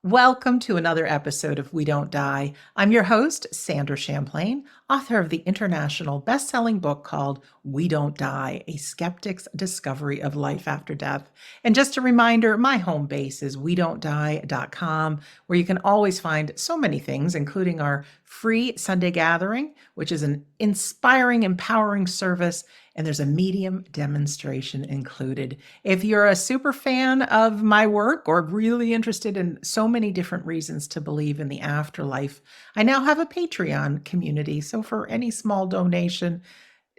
Welcome to another episode of We Don't Die. I'm your host, Sandra Champlain, author of the international best-selling book called We Don't Die, A Skeptic's Discovery of Life After Death. And just a reminder, my home base is wedon'tdie.com, where you can always find so many things, including our free Sunday gathering, which is an inspiring, empowering service, and there's a medium demonstration included. If you're a super fan of my work or really interested in so many different reasons to believe in the afterlife, I now have a Patreon community. So for any small donation,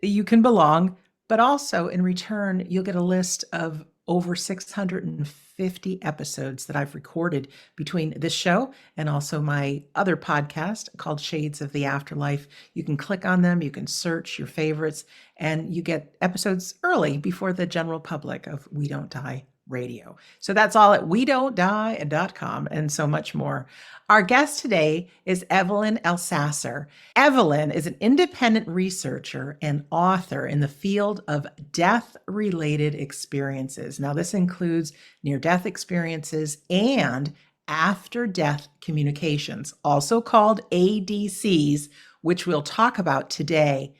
you can belong, but also in return, you'll get a list of over 650 episodes that I've recorded between this show and also my other podcast called Shades of the Afterlife. You can click on them, you can search your favorites, and you get episodes early before the general public of We Don't Die Radio. So that's all at wedon'tdie.com and so much more. Our guest today is Evelyn Elsaesser. Evelyn is an independent researcher and author in the field of death-related experiences. Now, this includes near-death experiences and after-death communications, also called ADCs, which we'll talk about today.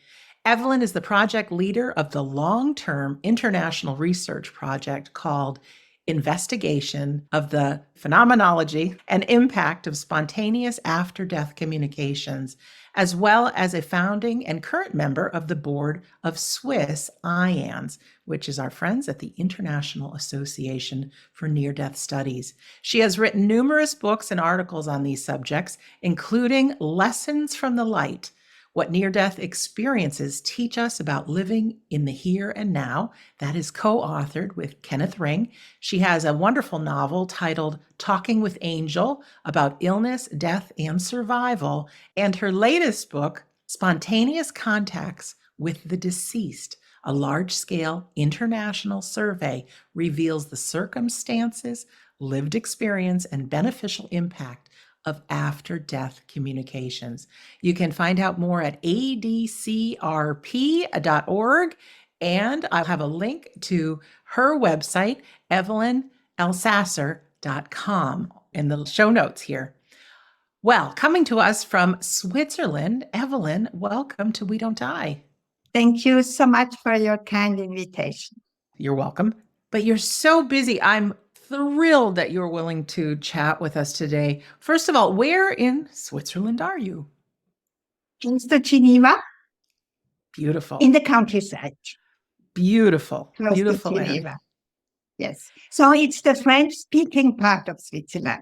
Evelyn is the project leader of the long-term international research project called Investigation of the Phenomenology and Impact of Spontaneous After-Death Communications, as well as a founding and current member of the board of Swiss IANS, which is our friends at the International Association for Near-Death Studies. She has written numerous books and articles on these subjects, including Lessons from the Light, What Near-Death Experiences Teach Us About Living in the Here and Now. That is co-authored with Kenneth Ring. She has a wonderful novel titled Talking with Angel about illness, death, and survival. And her latest book, Spontaneous Contacts with the Deceased, a large-scale international survey, reveals the circumstances, lived experience, and beneficial impact of after-death communications. You can find out more at adcrp.org, and I'll have a link to her website, evelynelsaesser.com, in the show notes here. Well, coming to us from Switzerland, Evelyn, welcome to We Don't Die. Thank you so much for your kind invitation. You're welcome. But you're so busy. I'm thrilled that you're willing to chat with us today. First of all, where in Switzerland are you? Close to Geneva. Beautiful. In the countryside. Beautiful. Close Beautiful to Geneva. Yes. So it's the French-speaking part of Switzerland.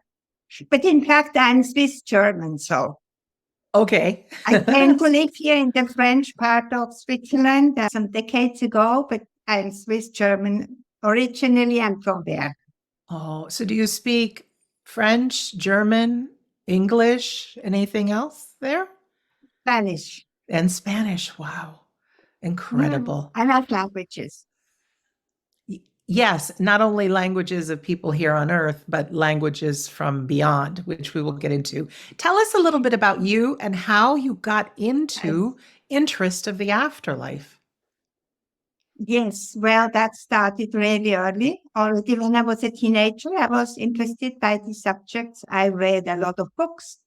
But in fact, I'm Swiss-German, so. Okay. I came to live here in the French part of Switzerland some decades ago, but I'm Swiss-German originally. I'm from there. Oh, so do you speak French, German, English, anything else there? Spanish. And Spanish. Wow. Incredible. I love languages. Yes, not only languages of people here on Earth, but languages from beyond, which we will get into. Tell us a little bit about you and how you got into interest of the afterlife. Yes, well, that started really early. Already when I was a teenager, I was interested by these subjects. I read a lot of books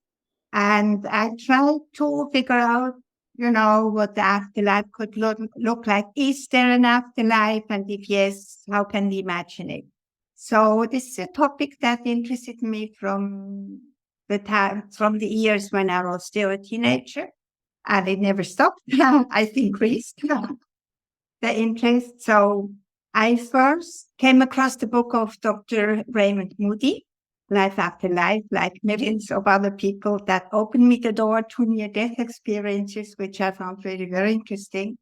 and I tried to figure out, what the afterlife could look like. Is there an afterlife? And if yes, how can we imagine it? So this is a topic that interested me from the years when I was still a teenager. And it never stopped. I increased the interest. So I first came across the book of Dr. Raymond Moody, Life After Life, like millions of other people, that opened me the door to near-death experiences, which I found really very interesting.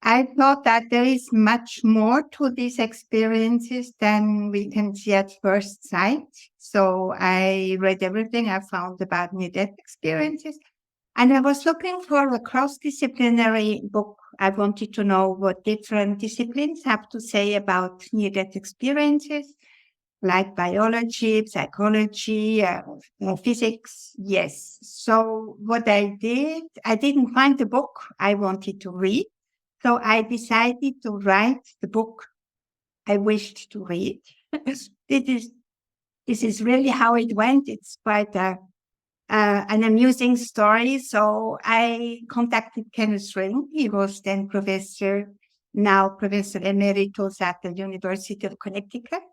I thought that there is much more to these experiences than we can see at first sight. So I read everything I found about near-death experiences. And I was looking for a cross-disciplinary book. I wanted to know what different disciplines have to say about near-death experiences, like biology, psychology, physics. Yes. So what I didn't find the book I wanted to read. So I decided to write the book I wished to read. This is this is really how it went. It's quite an amusing story. So I contacted Kenneth Ring. He was then now Professor Emeritus at the University of Connecticut.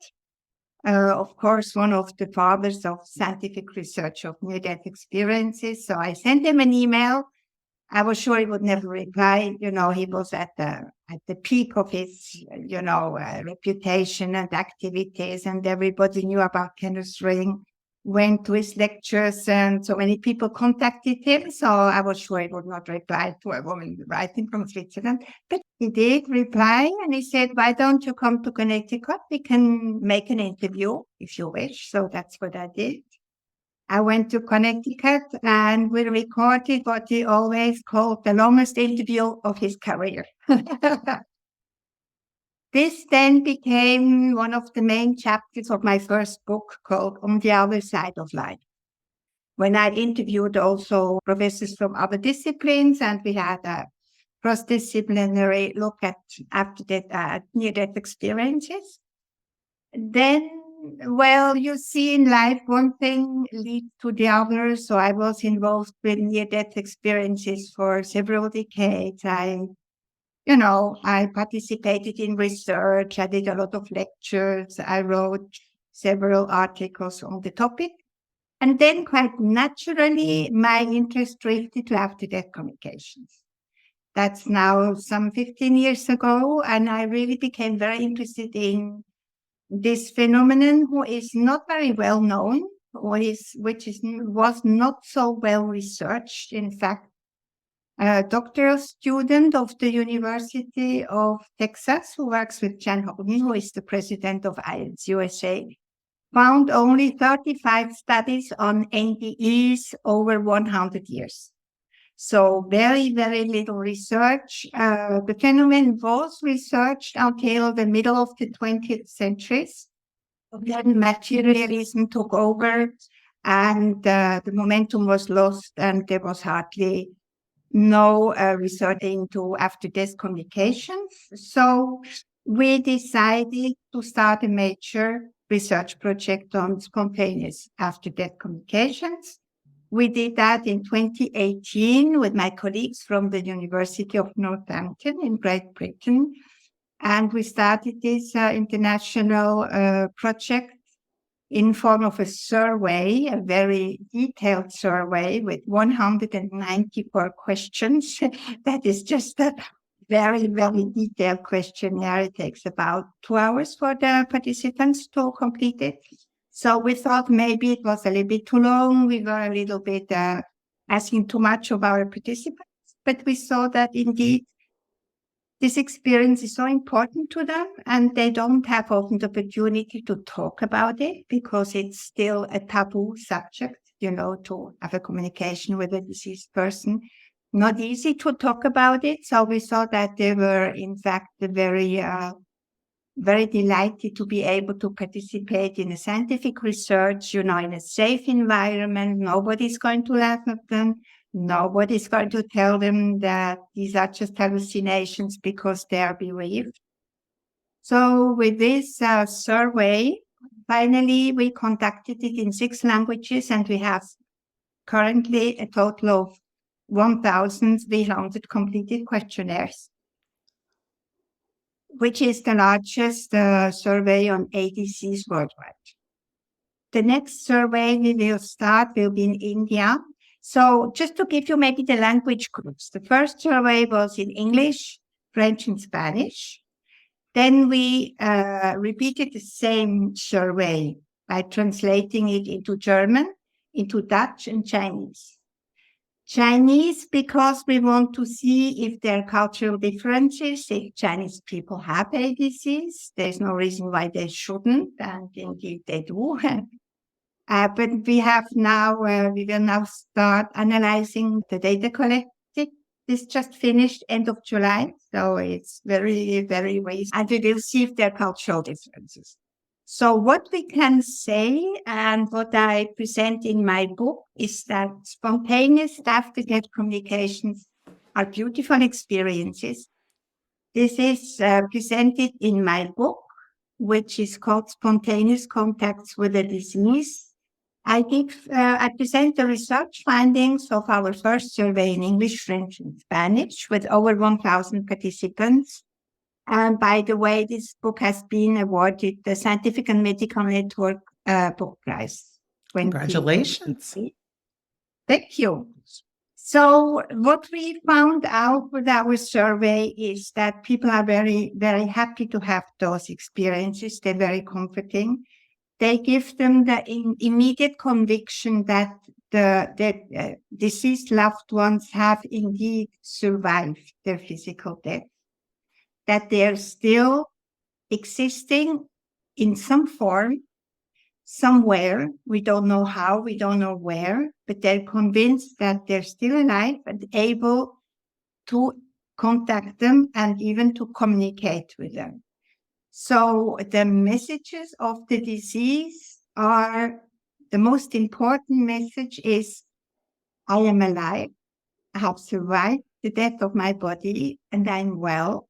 Of course, one of the fathers of scientific research of near-death experiences. So I sent him an email. I was sure he would never reply. He was at the peak of his, reputation and activities, and everybody knew about Kenneth Ring, went to his lectures, and so many people contacted him. So I was sure he would not reply to a woman writing from Switzerland. But he did reply, and he said, "Why don't you come to Connecticut? We can make an interview if you wish." So that's what I did. I went to Connecticut and we recorded what he always called the longest interview of his career. This then became one of the main chapters of my first book called On the Other Side of Life. When I interviewed also professors from other disciplines, and we had a cross-disciplinary look at near-death experiences. Then, well, you see in life, one thing leads to the other. So I was involved with near-death experiences for several decades. I participated in research. I did a lot of lectures. I wrote several articles on the topic. And then quite naturally, my interest drifted to after-death communications. That's now some 15 years ago. And I really became very interested in this phenomenon, who is not very well known, was not so well researched. In fact, a doctoral student of the University of Texas who works with Jan Holden, who is the president of IELTS USA, found only 35 studies on NDEs over 100 years. So very, very little research. The phenomenon was researched until the middle of the 20th century. Then materialism took over and the momentum was lost, and there was hardly no research into after-death communications. So we decided to start a major research project on spontaneous after-death communications. We did that in 2018 with my colleagues from the University of Northampton in Great Britain. And we started this international project in form of a survey, a very detailed survey with 194 questions. That is just a very, very detailed questionnaire. It takes about 2 hours for the participants to complete it. So we thought maybe it was a little bit too long. We were a little bit asking too much of our participants, but we saw that indeed this experience is so important to them, and they don't have often the opportunity to talk about it because it's still a taboo subject, to have a communication with a deceased person. Not easy to talk about it. So we saw that they were, in fact, very delighted to be able to participate in a scientific research, in a safe environment. Nobody's going to laugh at them. Nobody's going to tell them that these are just hallucinations because they are bereaved. So with this survey, finally, we conducted it in 6 languages, and we have currently a total of 1,300 completed questionnaires, which is the largest survey on ADCs worldwide. The next survey we will start will be in India. So just to give you maybe the language groups, the first survey was in English, French, and Spanish. Then we repeated the same survey by translating it into German, into Dutch, and Chinese. Chinese, because we want to see if there are cultural differences, if Chinese people have ADCs. There's no reason why they shouldn't, and indeed they do. But we will now start analyzing the data collected. This just finished end of July, so it's very, very recent. And we will see if there are cultural differences. So what we can say, and what I present in my book, is that spontaneous after-death communications are beautiful experiences. This is presented in my book. which is called Spontaneous Contacts with the Disease. I present the research findings of our first survey in English, French, and Spanish with over 1,000 participants. And by the way, this book has been awarded the Scientific and Medical Network Book Prize. Congratulations. Thank you. So what we found out with our survey is that people are very, very happy to have those experiences. They're very comforting. They give them the immediate conviction that the deceased loved ones have indeed survived their physical death, that they're still existing in some form, somewhere. We don't know how, we don't know where, but they're convinced that they're still alive and able to contact them and even to communicate with them. So the messages of the disease are, the most important message is, I am alive, I have survived the death of my body, and I'm well.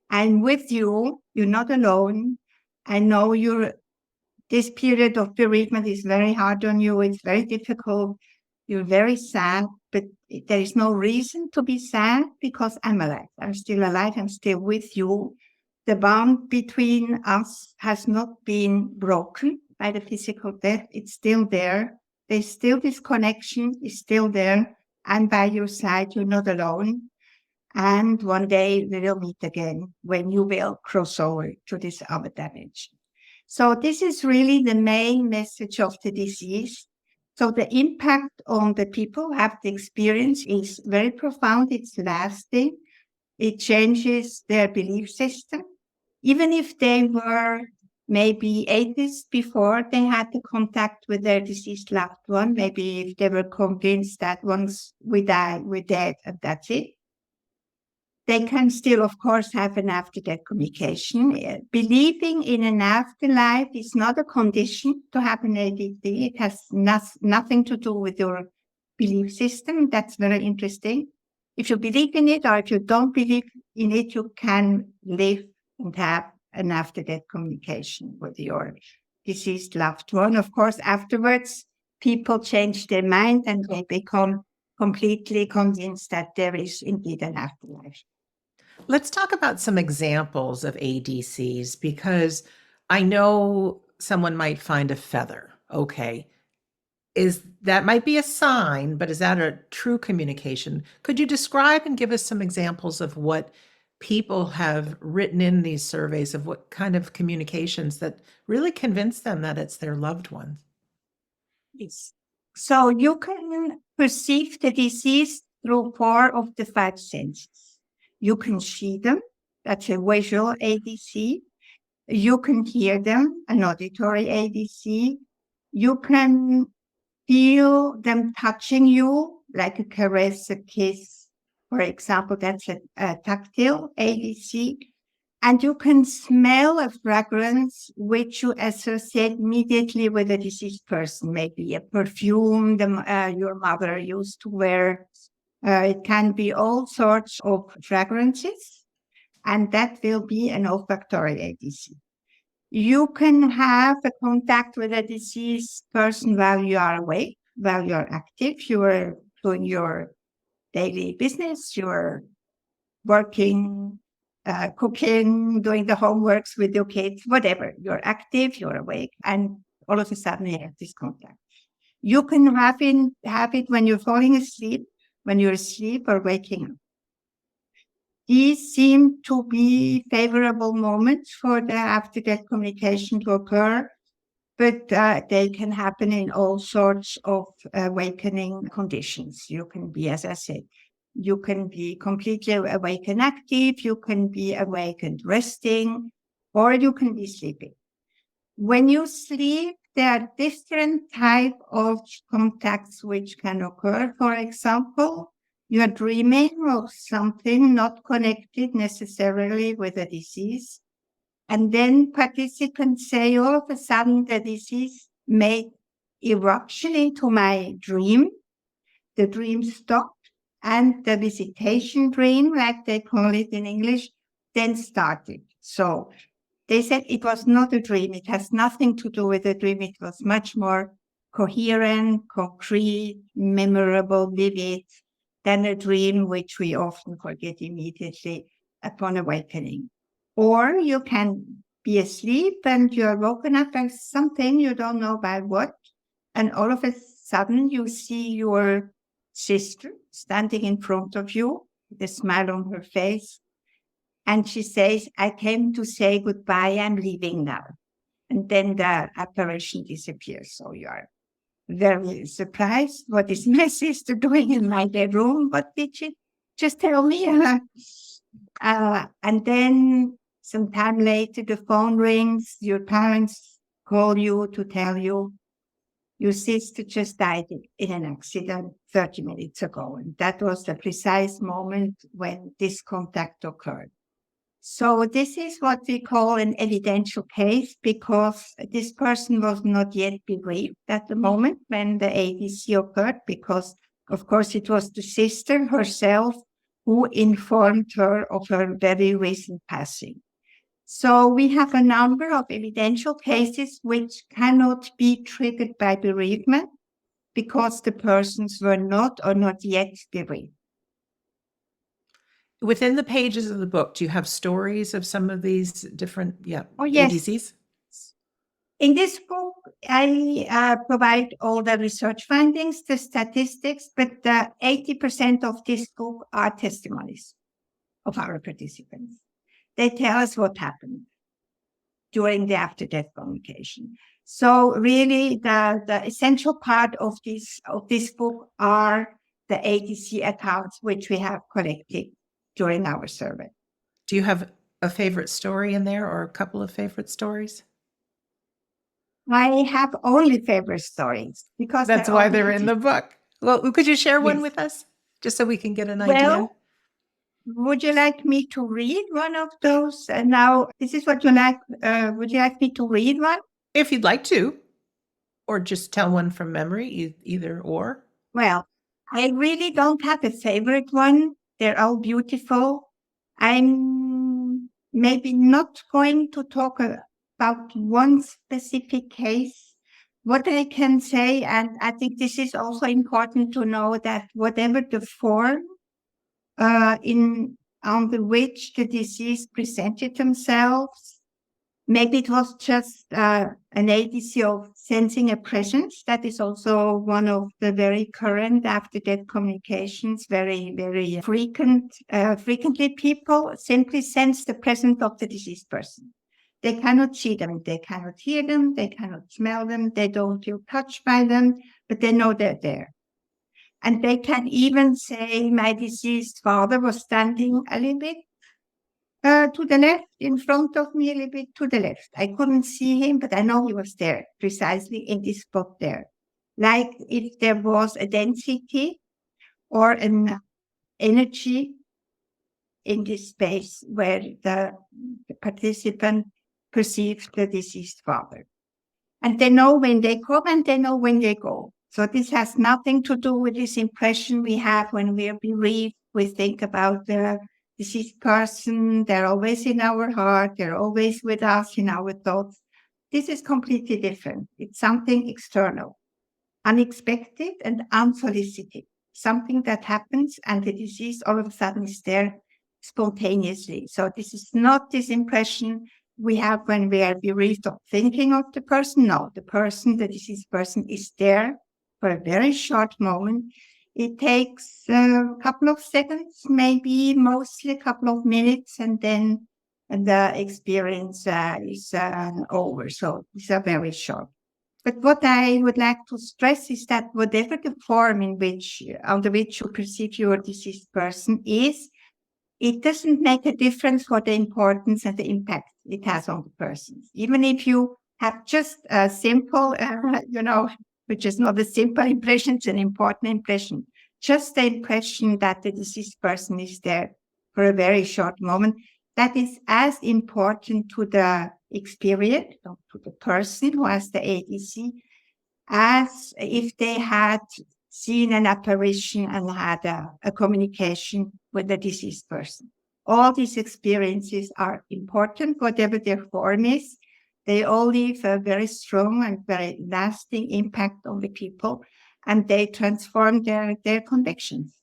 I'm with you, you're not alone. I know this period of bereavement is very hard on you, it's very difficult, you're very sad, but there is no reason to be sad because I'm alive. I'm still alive, I'm still with you. The bond between us has not been broken by the physical death. It's still there. There's still this connection, is still there. I'm by your side, you're not alone. And one day we will meet again when you will cross over to this other dimension. So this is really the main message of the disease. So the impact on the people who have the experience is very profound. It's lasting. It changes their belief system. Even if they were maybe atheists before they had the contact with their deceased loved one, maybe if they were convinced that once we die, we're dead and that's it, they can still, of course, have an after-death communication. Believing in an afterlife is not a condition to have an ADC. It has nothing to do with your belief system. That's very interesting. If you believe in it or if you don't believe in it, you can live and have an after-death communication with your deceased loved one. Of course, afterwards, people change their mind and they become completely convinced that there is indeed an afterlife. Let's talk about some examples of ADCs, because I know someone might find a feather. Okay. That might be a sign, but is that a true communication? Could you describe and give us some examples of what people have written in these surveys, of what kind of communications that really convince them that it's their loved ones? Yes. So you can perceive the disease through 4 of the 5 senses. You can see them, that's a visual ADC. You can hear them, an auditory ADC. You can feel them touching you, like a caress, a kiss, for example, that's a tactile ADC. And you can smell a fragrance which you associate immediately with a deceased person, maybe a perfume your mother used to wear. It can be all sorts of fragrances, and that will be an olfactory ADC. You can have a contact with a deceased person while you are awake, while you're active, you are doing your daily business, you're working, cooking, doing the homeworks with your kids, whatever. You're active, you're awake, and all of a sudden you have this contact. You can have it when you're falling asleep, when you're asleep or waking up. These seem to be favorable moments for the after-death communication to occur, but they can happen in all sorts of awakening conditions. You can be, as I said, you can be completely awake and active, you can be awake and resting, or you can be sleeping. When you sleep, there are different types of contacts which can occur. For example, you are dreaming of something not connected necessarily with a disease. And then participants say, all of a sudden, the disease made eruption into my dream. The dream stopped, and the visitation dream, like they call it in English, then started. So They said it was not a dream. It has nothing to do with a dream. It was much more coherent, concrete, memorable, vivid than a dream, which we often forget immediately upon awakening. Or you can be asleep and you're woken up by something, you don't know by what, and all of a sudden you see your sister standing in front of you with a smile on her face. And she says, I came to say goodbye, I'm leaving now. And then the apparition disappears. So you are very surprised. What is my sister doing in my bedroom? What did she just tell me? And then some time later, the phone rings. Your parents call you to tell you your sister just died in an accident 30 minutes ago. And that was the precise moment when this contact occurred. So this is what we call an evidential case, because this person was not yet bereaved at the moment when the ADC occurred, because, of course, it was the sister herself who informed her of her very recent passing. So we have a number of evidential cases which cannot be triggered by bereavement because the persons were not or not yet bereaved. Within the pages of the book, do you have stories of some of these different yes. ADCs? In this book, I provide all the research findings, the statistics, but 80% of this book are testimonies of our participants. They tell us what happened during the after-death communication. So really, the essential part of this book are the ADC accounts which we have collected during our survey. Do you have a favorite story in there or a couple of favorite stories? I have only favorite stories because that's why they're in the book. Well, could you share one with us just so we can get an idea? Would you like me to read one of those? Now, this is what you like. Would you like me to read one? If you'd like to, or just tell one from memory, either or. Well, I really don't have a favorite one. They're all beautiful. I'm maybe not going to talk about one specific case. What I can say, and I think this is also important to know, that whatever the form under which the disease presented themselves, maybe it was just an ADC of sensing a presence. That is also one of the very current after-death communications. Very, very frequently people simply sense the presence of the deceased person. They cannot see them, they cannot hear them, they cannot smell them, they don't feel touched by them, but they know they're there. And they can even say, my deceased father was standing a little bit to the left, in front of me, a little bit to the left. I couldn't see him, but I know he was there, precisely in this spot there. Like if there was a density or an energy in this space where the participant perceives the deceased father. And they know when they come and they know when they go. So this has nothing to do with this impression we have when we are bereaved. We think about the deceased person. They're always in our heart. They're always with us in our thoughts. This is completely different. It's something external, unexpected and unsolicited. Something that happens and the disease all of a sudden is there spontaneously. So this is not this impression we have when we are bereaved of thinking of the person. No, the deceased person is there for a very short moment. It takes a couple of seconds, maybe mostly a couple of minutes, and then the experience is over. So these are very short. But what I would like to stress is that whatever the form under which you perceive your deceased person is, it doesn't make a difference for the importance and the impact it has on the person. Even if you have just a simple, which is not a simple impression, it's an important impression. Just the impression that the deceased person is there for a very short moment, that is as important to the experience, to the person who has the ADC, as if they had seen an apparition and had a communication with the deceased person. all these experiences are important, whatever their form is. They all leave a very strong and very lasting impact on the people, and they transform their convictions.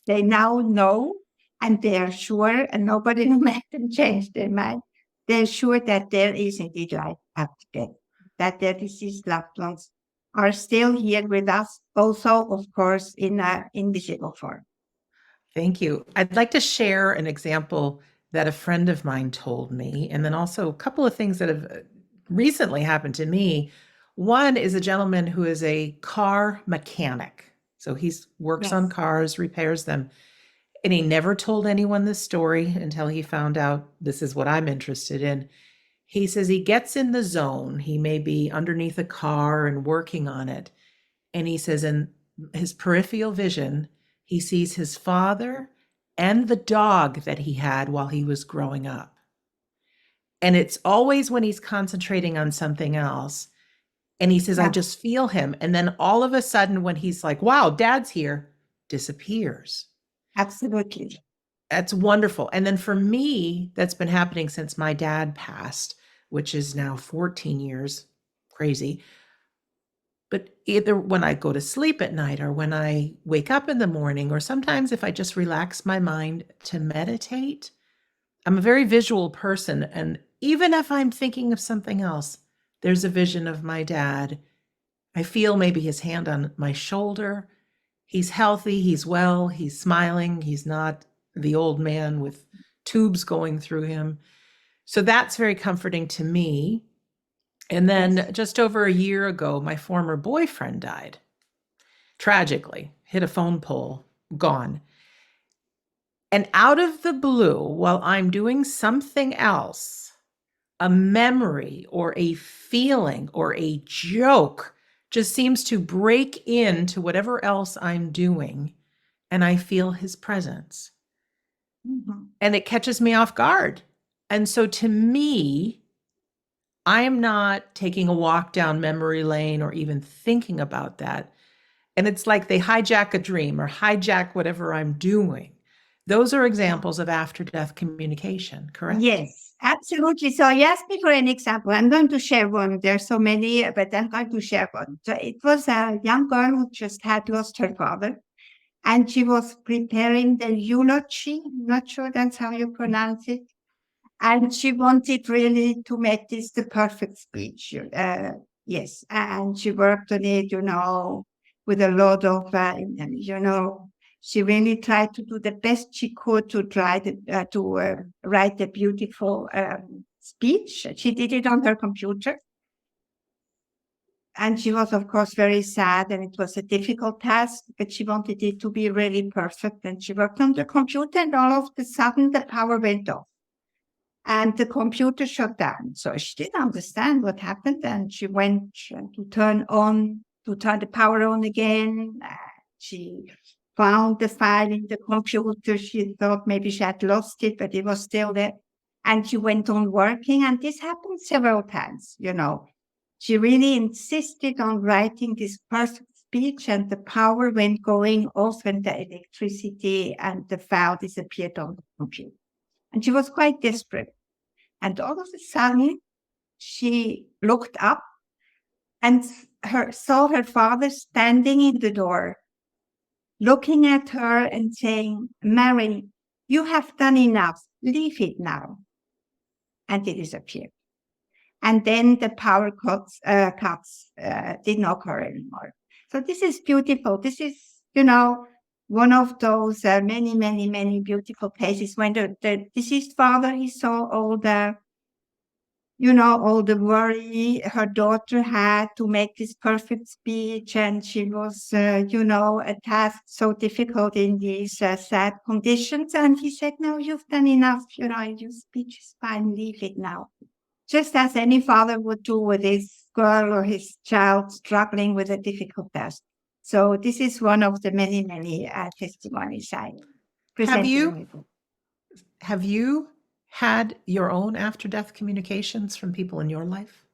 They now know, and they are sure, and nobody will make them change their mind. They're sure that there is indeed life after death, that their deceased loved ones are still here with us, also, of course, in an invisible form. Thank you. I'd like to share an example that a friend of mine told me, and then also a couple of things that have recently happened to me. One is a gentleman who is a car mechanic. So he works on Yes, cars, repairs them. And he never told anyone this story until he found out this is what I'm interested in. He says he gets in the zone. He may be underneath a car and working on it. And he says in his peripheral vision, he sees his father and the dog that he had while he was growing up. And it's always when he's concentrating on something else. And he says, I yeah, just feel him. And then all of a sudden, when he's like, wow, dad's here, disappears. absolutely. That's wonderful. And then for me, that's been happening since my dad passed, which is now 14 years. Crazy. But either when I go to sleep at night or when I wake up in the morning, or sometimes if I just relax my mind to meditate, I'm a very visual person. And even if I'm thinking of something else, there's a vision of my dad. I feel maybe his hand on my shoulder. He's healthy, he's well, he's smiling, he's not the old man with tubes going through him. So that's very comforting to me. And then Yes. just over a year ago, my former boyfriend died. Tragically, hit a phone pole, gone. And out of the blue, while I'm doing something else, a memory or a feeling or a joke just seems to break into whatever else I'm doing, and I feel his presence. Mhm. And it catches me off guard. And so to me, I am not taking a walk down memory lane or even thinking about that. And it's like they hijack a dream or hijack whatever I'm doing. Those are Yeah. examples of after death communication, correct? Yes, absolutely. So you asked me for an example. I'm going to share one. There's so many, but I'm going to share one. So it was a young girl who just had lost her father, and she was preparing the eulogy. I'm not sure that's how you pronounce it. And she wanted really to make this the perfect speech. Yes, and she worked on it, with a lot of, she really tried to do the best she could to try to write a beautiful speech. She did it on her computer. And she was, of course, very sad, and it was a difficult task, but she wanted it to be really perfect. And she worked on the computer, and all of a sudden the power went off and the computer shut down. So she didn't understand what happened, and she went to turn the power on again. She found the file in the computer. She thought maybe she had lost it, but it was still there. And she went on working, and this happened several times. She really insisted on writing this perfect speech, and the power went going off, and the electricity and the file disappeared on the computer. And she was quite desperate. And all of a sudden, she looked up and saw her father standing in the door, looking at her and saying, Mary, you have done enough. Leave it now. And it disappeared. And then the power cuts didn't occur anymore. So this is beautiful. This is, one of those many, many, many beautiful cases when the deceased father, he saw all the worry her daughter had to make this perfect speech, and she was, a task so difficult in these sad conditions. And he said, no, you've done enough. Your speech is fine. Leave it now. Just as any father would do with his girl or his child struggling with a difficult task. So this is one of the many, many testimonies I Have present in you my book. have you had your own after death communications from people in your life?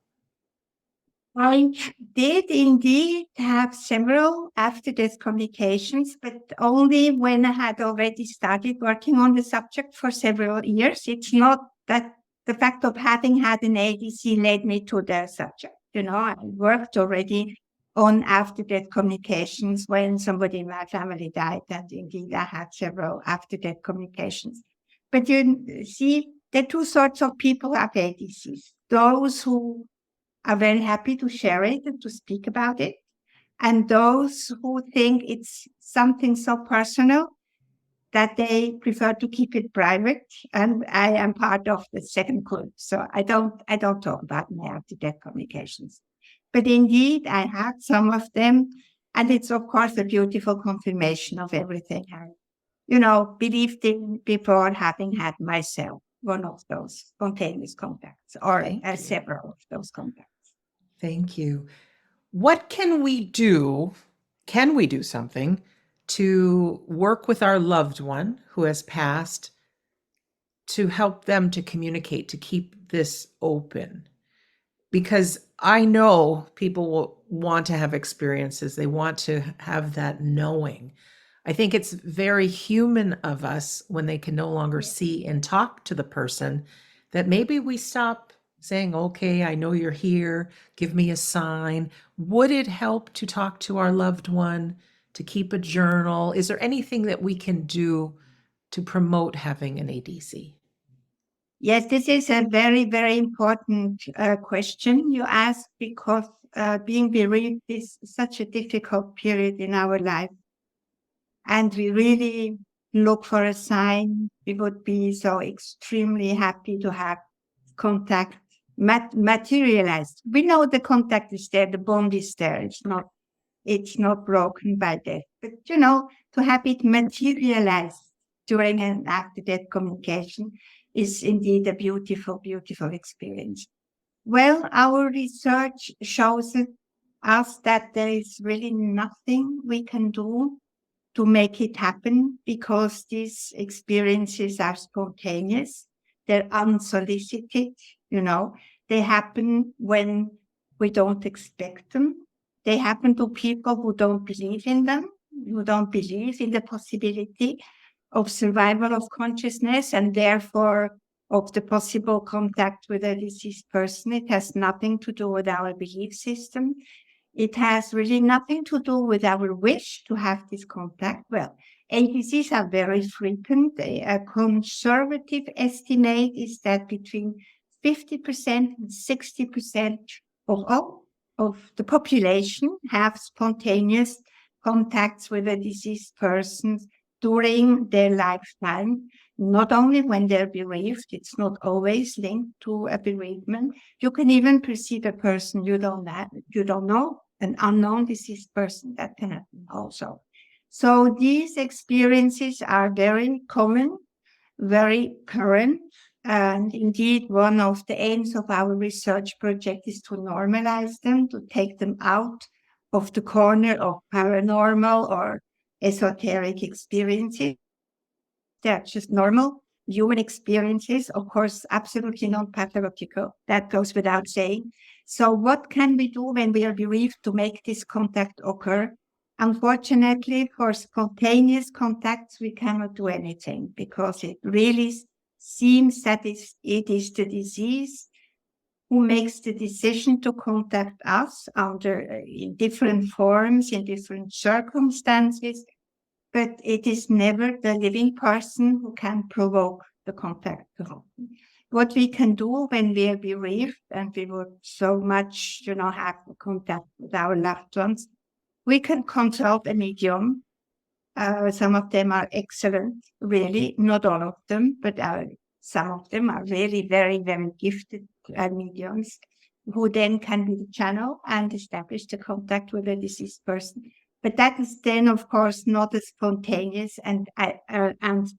I did indeed have several after-death communications, but only when I had already started working on the subject for several years. It's not that the fact of having had an ADC led me to the subject. I worked already on after-death communications when somebody in my family died, and indeed I had several after-death communications. But you see, there are two sorts of people who have ADCs. Those who are very happy to share it and to speak about it, and those who think it's something so personal that they prefer to keep it private. And I am part of the second group, so I don't talk about my after-death communications. But indeed, I had some of them, and it's of course a beautiful confirmation of everything I, believed in before having had myself one of those spontaneous contacts, or several of those contacts. Thank you. What can we do? Can we do something to work with our loved one who has passed to help them to communicate, to keep this open? Because I know people will want to have experiences. They want to have that knowing. I think it's very human of us when they can no longer see and talk to the person that maybe we stop saying, okay, I know you're here. Give me a sign. Would it help to talk to our loved one, to keep a journal? Is there anything that we can do to promote having an ADC? Yes, this is a very, very important question you ask, because being bereaved is such a difficult period in our life. And we really look for a sign. We would be so extremely happy to have contact materialized. We know the contact is there, the bond is there. It's not broken by death. But, to have it materialized during and after death communication is indeed a beautiful, beautiful experience. Well, our research shows us that there is really nothing we can do to make it happen, because these experiences are spontaneous. They're unsolicited, They happen when we don't expect them. They happen to people who don't believe in them, who don't believe in the possibility of survival of consciousness, and therefore of the possible contact with a deceased person. It has nothing to do with our belief system. It has really nothing to do with our wish to have this contact. Well, ADCs are very frequent. A conservative estimate is that between 50% and 60% of the population have spontaneous contacts with a deceased person during their lifetime, not only when they're bereaved. It's not always linked to a bereavement. You can even perceive a person you don't know, an unknown deceased person. That can happen also. So these experiences are very common, very current. And indeed, one of the aims of our research project is to normalize them, to take them out of the corner of paranormal or esoteric experiences. They're just normal human experiences, of course, absolutely non-pathological. That goes without saying. So what can we do when we are bereaved to make this contact occur? Unfortunately, for spontaneous contacts, we cannot do anything, because it really seems that it is the disease who makes the decision to contact us in different forms, in different circumstances. But it is never the living person who can provoke the contact to happen. What we can do when we are bereaved and we would so much, have contact with our loved ones, we can consult a medium. Some of them are excellent, really, not all of them, but some of them are really very, very gifted mediums, who then can be the channel and establish the contact with a deceased person. But that is then, of course, not as spontaneous and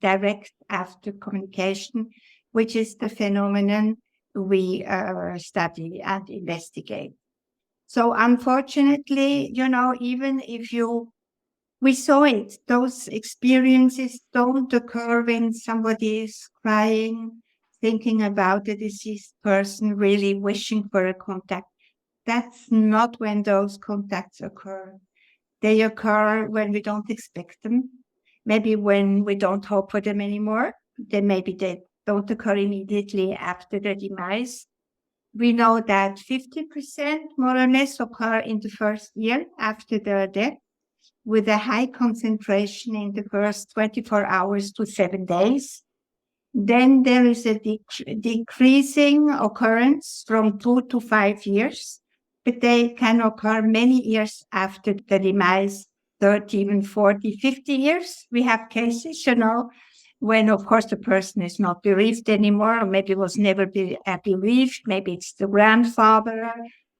direct after communication, which is the phenomenon we study and investigate. So unfortunately, even if we saw it, those experiences don't occur when somebody is crying, thinking about a deceased person, really wishing for a contact. that's not when those contacts occur. They occur when we don't expect them, maybe when we don't hope for them anymore. Then maybe they don't occur immediately after the demise. We know that 50% more or less occur in the first year after the death, with a high concentration in the first 24 hours to 7 days. Then there is a decreasing occurrence from 2 to 5 years, but they can occur many years after the demise, 30, even 40, 50 years. We have cases, when, of course, the person is not bereaved anymore, or maybe was never bereaved. Maybe it's the grandfather,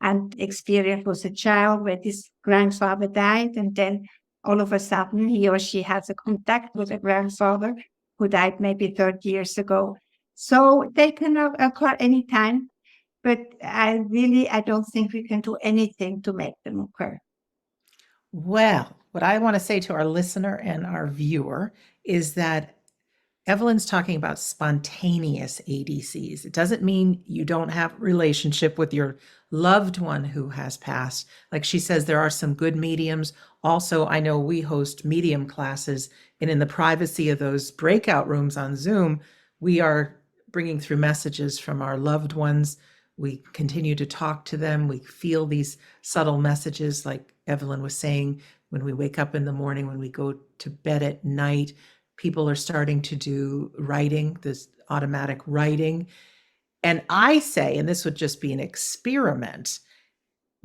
and experience was a child where this grandfather died, and then all of a sudden he or she has a contact with a grandfather who died maybe 30 years ago. So they can occur anytime, but I don't think we can do anything to make them occur. Well, what I want to say to our listener and our viewer is that Evelyn's talking about spontaneous ADCs. It doesn't mean you don't have a relationship with your loved one who has passed. Like she says, there are some good mediums. Also, I know we host medium classes, and in the privacy of those breakout rooms on Zoom, we are bringing through messages from our loved ones. We continue to talk to them. We feel these subtle messages, like Evelyn was saying, when we wake up in the morning, when we go to bed at night. People are starting to do writing, this automatic writing. And I say, and this would just be an experiment,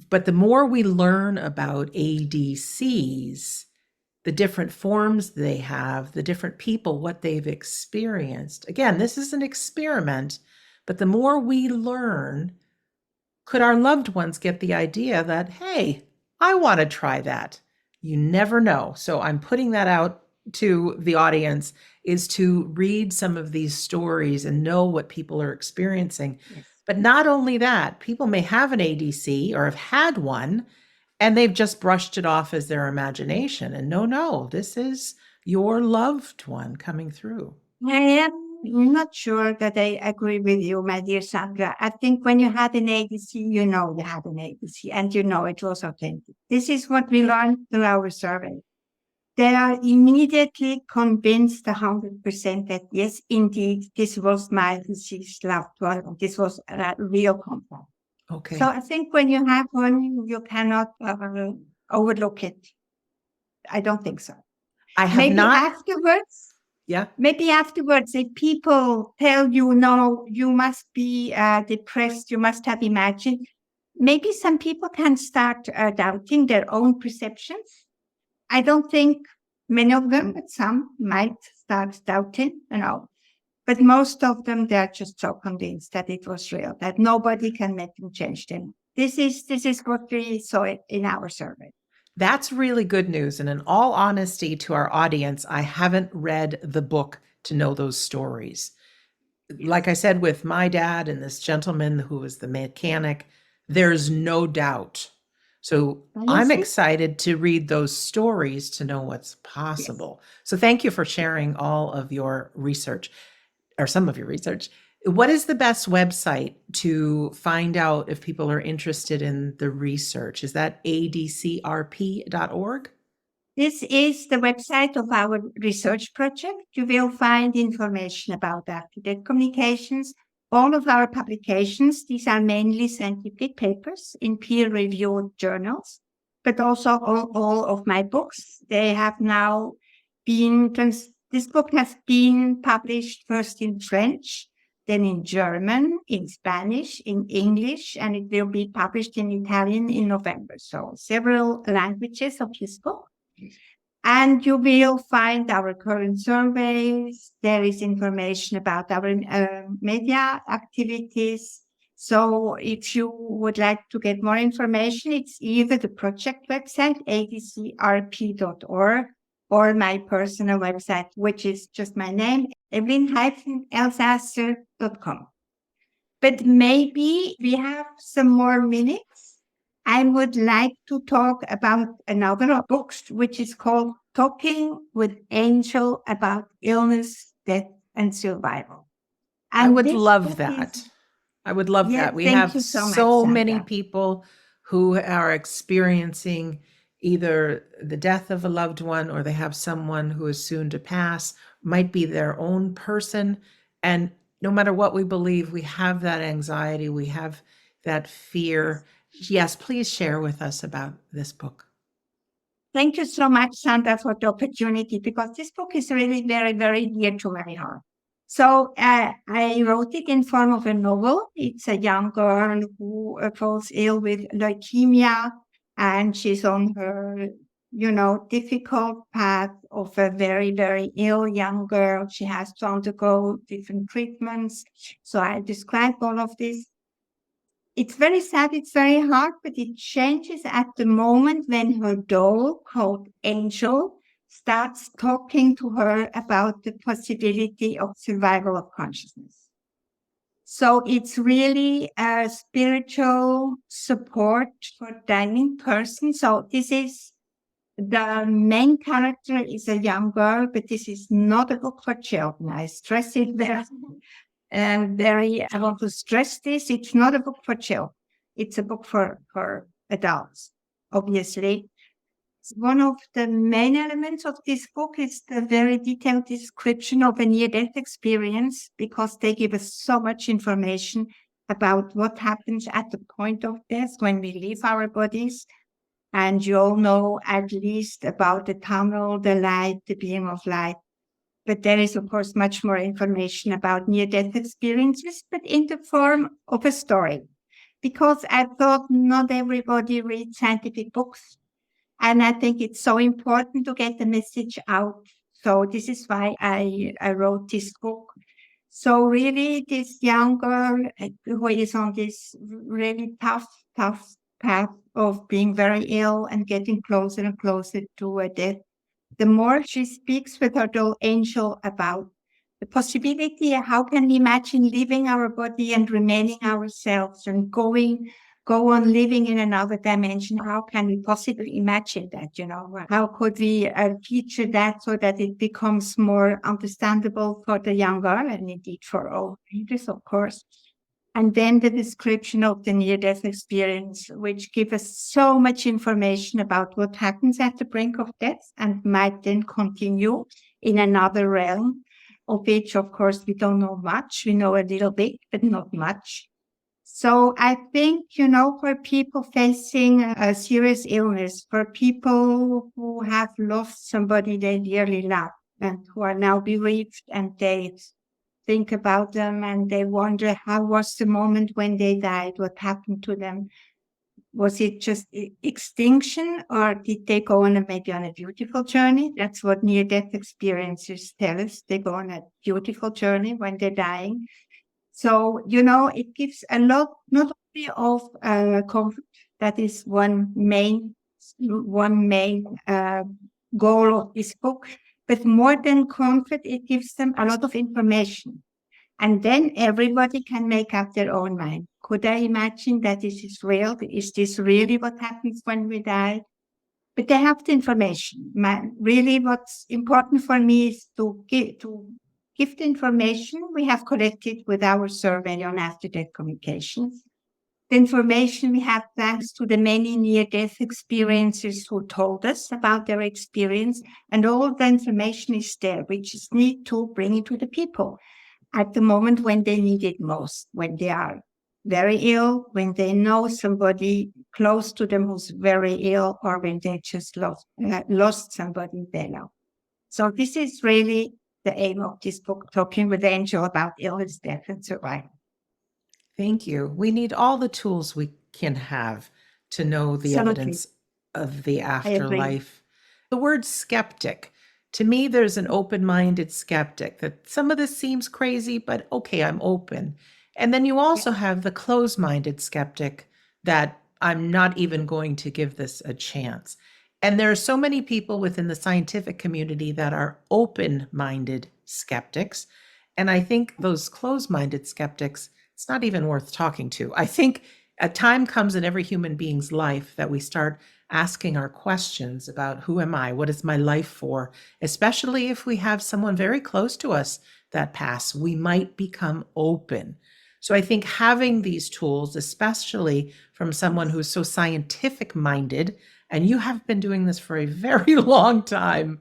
but the more we learn about ADCs, the different forms they have, the different people, what they've experienced. Again, this is an experiment, but the more we learn, could our loved ones get the idea that, hey, I want to try that? You never know. So I'm putting that out to the audience, is to read some of these stories and know what people are experiencing. Yes. But not only that, people may have an ADC or have had one, and they've just brushed it off as their imagination. And no, this is your loved one coming through. I am not sure that I agree with you, my dear Sandra. I think when you had an ADC, you know you had an ADC, and you know it was authentic. This is what we learned through our survey. They are immediately convinced 100% that, yes, indeed, this was my deceased loved one. This was a real contact. Okay. So I think when you have one, you cannot overlook it. I don't think so. I have Maybe not. afterwards. Yeah. Maybe afterwards, if people tell you, no, you must be depressed, you must have imagined, maybe some people can start doubting their own perceptions. I don't think many of them, but some might start doubting, But most of them, they're just so convinced that it was real, that nobody can make them change them. This is what we saw in our survey. That's really good news. And in all honesty to our audience, I haven't read the book to know those stories. Like I said, with my dad and this gentleman who was the mechanic, there's no doubt. So I'm excited to read those stories to know what's possible. Yes. So thank you for sharing all of your research, or some of your research. What is the best website to find out if people are interested in the research? Is that adcrp.org? This is the website of our research project. You will find information about after-death communications. All of our publications, these are mainly scientific papers in peer-reviewed journals, but also all of my books. They have now been, this book has been published first in French, then in German, in Spanish, in English, and it will be published in Italian in November. So several languages of this book. And you will find our current surveys. There is information about our media activities. So if you would like to get more information, it's either the project website, adcrp.org, or my personal website, which is just my name, Evelyn-Elsaesser.com. But maybe we have some more minutes. I would like to talk about another book, which is called Talking with Angel About Illness, Death, and Survival. And I would love that. I would love that. We have so many people who are experiencing either the death of a loved one or they have someone who is soon to pass, might be their own person. And no matter what we believe, we have that anxiety, we have that fear. Yes, please share with us about this book. Thank you so much, Sandra, for the opportunity, because this book is really very, very dear to my heart. So I wrote it in form of a novel. It's a young girl who falls ill with leukemia, and she's on her, difficult path of a very, very ill young girl. She has to undergo different treatments. So I describe all of this. It's very sad, it's very hard, but it changes at the moment when her doll, called Angel, starts talking to her about the possibility of survival of consciousness. So it's really a spiritual support for a dying person. So this is the main character is a young girl, but this is not a book for children. I stress it there. And I want to stress this, it's not a book for children. It's a book for adults, obviously. One of the main elements of this book is the very detailed description of a near-death experience, because they give us so much information about what happens at the point of death when we leave our bodies. And you all know at least about the tunnel, the light, the beam of light. But there is, of course, much more information about near-death experiences, but in the form of a story. Because I thought not everybody reads scientific books. And I think it's so important to get the message out. So this is why I wrote this book. So really, this young girl who is on this really tough path of being very ill and getting closer and closer to a death, the more she speaks with her doll Angel about the possibility, how can we imagine leaving our body and remaining ourselves and go on living in another dimension? How can we possibly imagine that? How could we feature that so that it becomes more understandable for the young girl and indeed for all readers, of course? And then the description of the near-death experience, which gives us so much information about what happens at the brink of death and might then continue in another realm, of which, of course, we don't know much. We know a little bit, but not much. So I think, for people facing a serious illness, for people who have lost somebody they dearly love and who are now bereaved, and they think about them and they wonder, how was the moment when they died? What happened to them? Was it just extinction, or did they go on maybe on a beautiful journey? That's what near-death experiences tell us. They go on a beautiful journey when they're dying. So, it gives a lot, not only of comfort, that is one main goal of this book, but more than comfort, it gives them a lot of information. And then everybody can make up their own mind. Could I imagine that this is real? Is this really what happens when we die? But they have the information. Really, what's important for me is to give the information we have collected with our survey on after-death communications. The information we have thanks to the many near-death experiences who told us about their experience, and all the information is there. We just need to bring it to the people at the moment when they need it most, when they are very ill, when they know somebody close to them who's very ill, or when they just lost somebody they know. So this is really the aim of this book, talking with Angel about illness, death, and survival. Thank you. We need all the tools we can have to know the evidence of the afterlife. The word skeptic, to me, there's an open-minded skeptic that some of this seems crazy, but okay, I'm open. And then you also have the closed-minded skeptic that I'm not even going to give this a chance. And there are so many people within the scientific community that are open-minded skeptics. And I think those closed-minded skeptics, it's not even worth talking to. I think a time comes in every human being's life that we start asking our questions about who am I? What is my life for? Especially if we have someone very close to us that pass, we might become open. So I think having these tools, especially from someone who's so scientific minded, and you have been doing this for a very long time.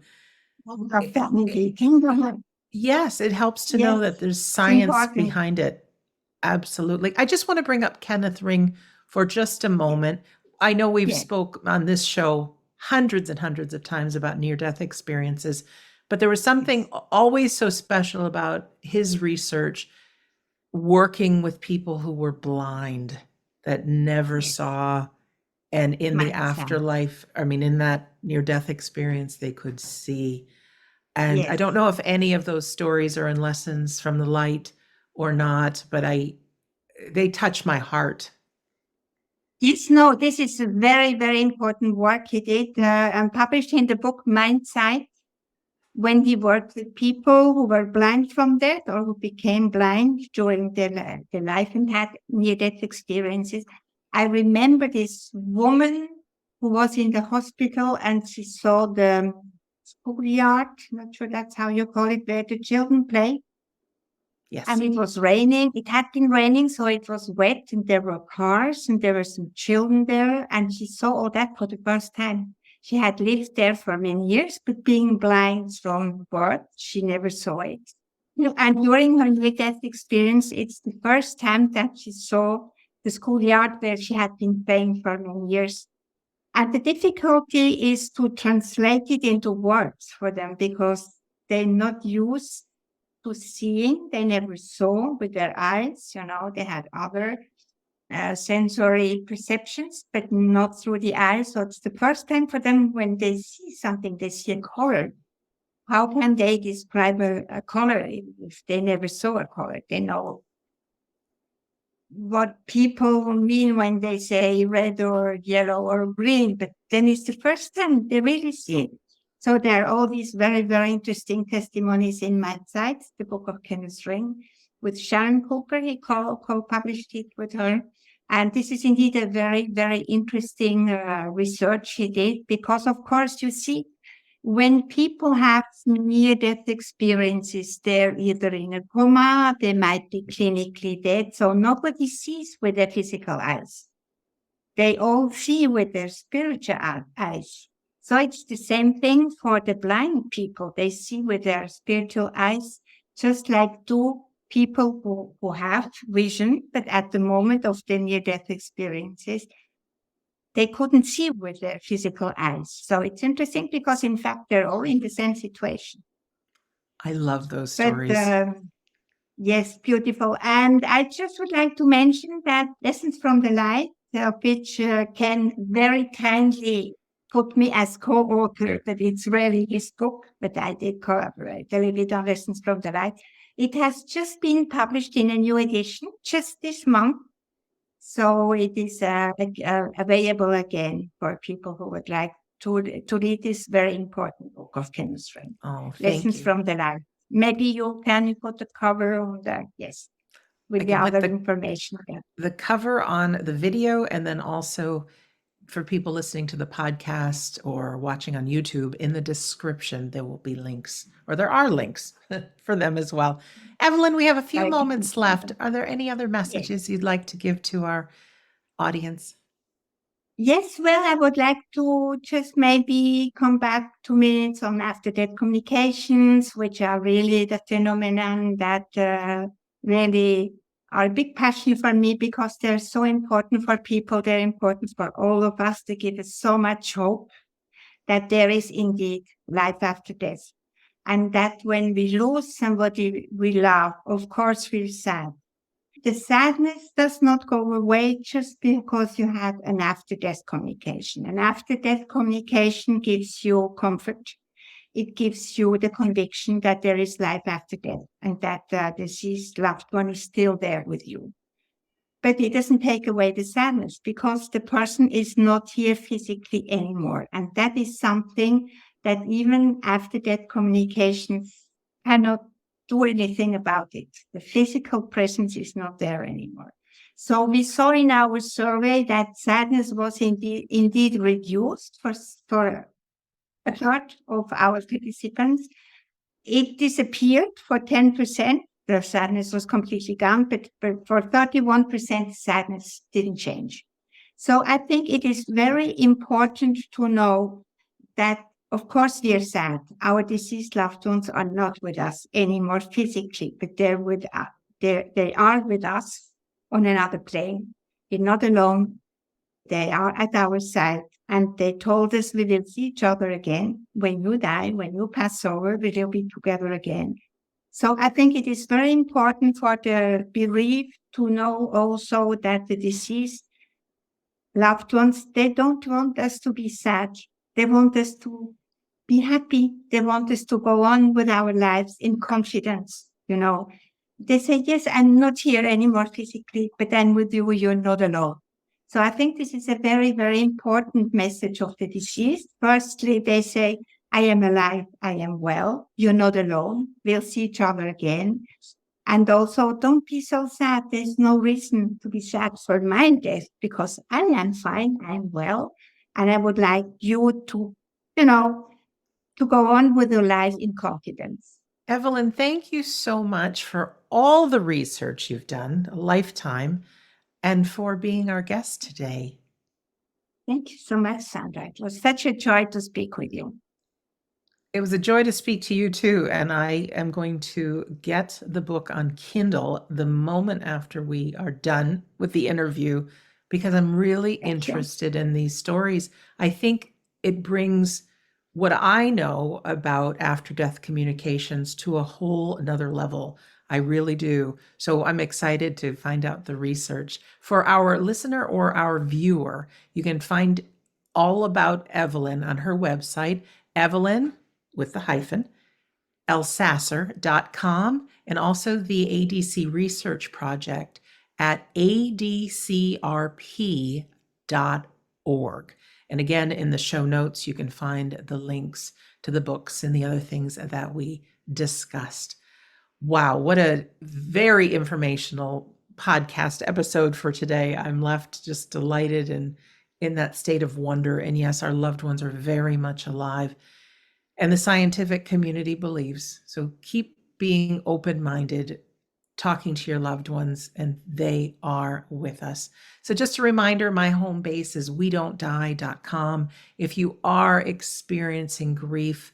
Our family can. Yes, it helps to know that Yes, there's it's science important. behind it. Absolutely. I just want to bring up Kenneth Ring for just a moment. I know we've Yes, spoke on this show hundreds and hundreds of times about near-death experiences, but there was something yes, always so special about his research working with people who were blind that never yes. saw, and in the My son. afterlife, I mean, in that near-death experience, they could see. And I Yes. don't know if any of those stories are in Lessons from the Light or not, but they touch my heart. Yes, no, this is a very, very important work he did and published in the book Mindsight when he worked with people who were blind from death or who became blind during their life and had near-death experiences. I remember this woman who was in the hospital and she saw the schoolyard, not sure that's how you call it, where the children play. Yes. And it was raining. It had been raining, so it was wet, and there were cars, and there were some children there. And she saw all that for the first time. She had lived there for many years, but being blind from birth, she never saw it. And during her near-death experience, it's the first time that she saw the schoolyard where she had been playing for many years. And the difficulty is to translate it into words for them because they're not used to seeing. They never saw with their eyes. They had other sensory perceptions, but not through the eyes. So it's the first time for them when they see something, they see a color. How can they describe a color if they never saw a color? They know what people mean when they say red or yellow or green, but then it's the first time they really see it. So there are all these very, very interesting testimonies in my site, the book of Kenneth Ring, with Sharon Cooper. He co-published it with her. And this is indeed a very, very interesting research he did because, of course, you see, when people have near-death experiences, they're either in a coma, they might be clinically dead. So nobody sees with their physical eyes. They all see with their spiritual eyes. So it's the same thing for the blind people. They see with their spiritual eyes, just like two people who have vision, but at the moment of the near-death experiences, they couldn't see with their physical eyes. So it's interesting because, in fact, they're all in the same situation. I love those But stories. yes, beautiful. And I just would like to mention that Lessons from the Light, which Ken very kindly put me as co-author, but it's really his book, but I did collaborate a little bit on Lessons from the Light. It has just been published in a new edition just this month. So it is available again for people who would like to read this very important book of Kenneth Ring. Oh, thank Lessons you. from the Life. Maybe you can put the cover on the, yes, with I the can put other information there. the cover on the video, and then also for people listening to the podcast or watching on YouTube, in the description, there will be links, or there are links for them as well. Evelyn, we have a few Very moments good. left. Are there any other Yes. messages you'd like to give to our audience? Yes, well, I would like to just maybe come back 2 minutes on after-death communications, which are really the phenomenon that really are a big passion for me because they're so important for people. They're important for all of us. They give us so much hope that there is indeed life after death. And that when we lose somebody we love, of course, we're sad. The sadness does not go away just because you have an after-death communication. An after-death communication gives you comfort. It gives you the conviction that there is life after death and that the deceased loved one is still there with you. But it doesn't take away the sadness because the person is not here physically anymore. And that is something that even after-death communications cannot do anything about it. The physical presence is not there anymore. So we saw in our survey that sadness was indeed reduced for a third of our participants. It disappeared for 10%. their sadness was completely gone, but for 31%, sadness didn't change. So I think it is very important to know that, of course, we are sad. Our deceased loved ones are not with us anymore physically, but they're with us. They are with us on another plane. We're not alone. They are at our side. And they told us we will see each other again. When you die, when you pass over, we will be together again. So I think it is very important for the bereaved to know also that the deceased loved ones, they don't want us to be sad. They want us to be happy. They want us to go on with our lives in confidence. They say, yes, I'm not here anymore physically, but I'm with you. You're not alone. So I think this is a very, very important message of the deceased. Firstly, they say, I am alive. I am well. You're not alone. We'll see each other again. And also, don't be so sad. There's no reason to be sad for my death because I am fine. I'm well. And I would like you to, to go on with your life in confidence. Evelyn, thank you so much for all the research you've done, a lifetime, and for being our guest today. Thank you so much, Sandra. It was such a joy to speak with you. It was a joy to speak to you too, and I am going to get the book on Kindle the moment after we are done with the interview because I'm really interested in these stories. I think it brings what I know about after-death communications to a whole another level. I really do. So I'm excited to find out the research. For our listener or our viewer, you can find all about Evelyn on her website, Evelyn with the hyphen, Elsaesser.com, and also the ADC Research Project at adcrp.org. And again, in the show notes, you can find the links to the books and the other things that we discussed. Wow, what a very informational podcast episode for today. I'm left just delighted and in that state of wonder. And yes, our loved ones are very much alive. And the scientific community believes. So keep being open-minded, talking to your loved ones, and they are with us. So just a reminder, my home base is wedon'tdie.com. If you are experiencing grief,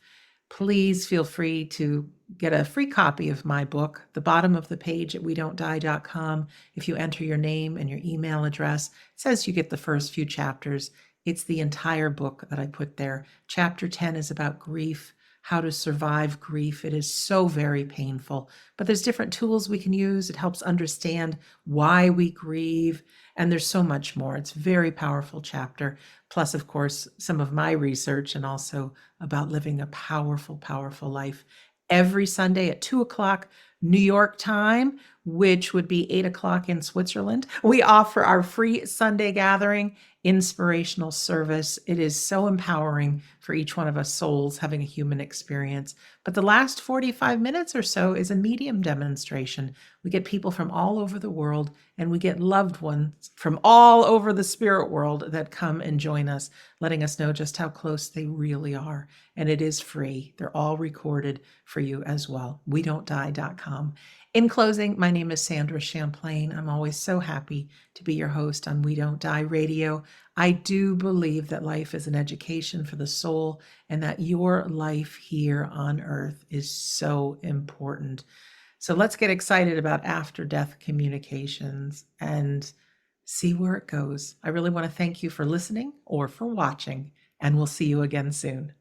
please feel free to get a free copy of my book, the bottom of the page at wedon'tdie.com. If you enter your name and your email address, it says you get the first few chapters. It's the entire book that I put there. Chapter 10 is about grief, how to survive grief. It is so very painful, but there's different tools we can use. It helps understand why we grieve, and there's so much more. It's a very powerful chapter. Plus, of course, some of my research and also about living a powerful, powerful life. Every Sunday at 2 o'clock New York time, which would be 8 o'clock in Switzerland, we offer our free Sunday gathering inspirational service. It is so empowering for each one of us souls having a human experience. But the last 45 minutes or so is a medium demonstration. We get people from all over the world, and we get loved ones from all over the spirit world that come and join us, letting us know just how close they really are. And it is free. They're all recorded for you as well. WeDon'tDie.com. In closing, my name is Sandra Champlain. I'm always so happy to be your host on We Don't Die Radio. I do believe that life is an education for the soul and that your life here on earth is so important. So let's get excited about after-death communications and see where it goes. I really want to thank you for listening or for watching, and we'll see you again soon.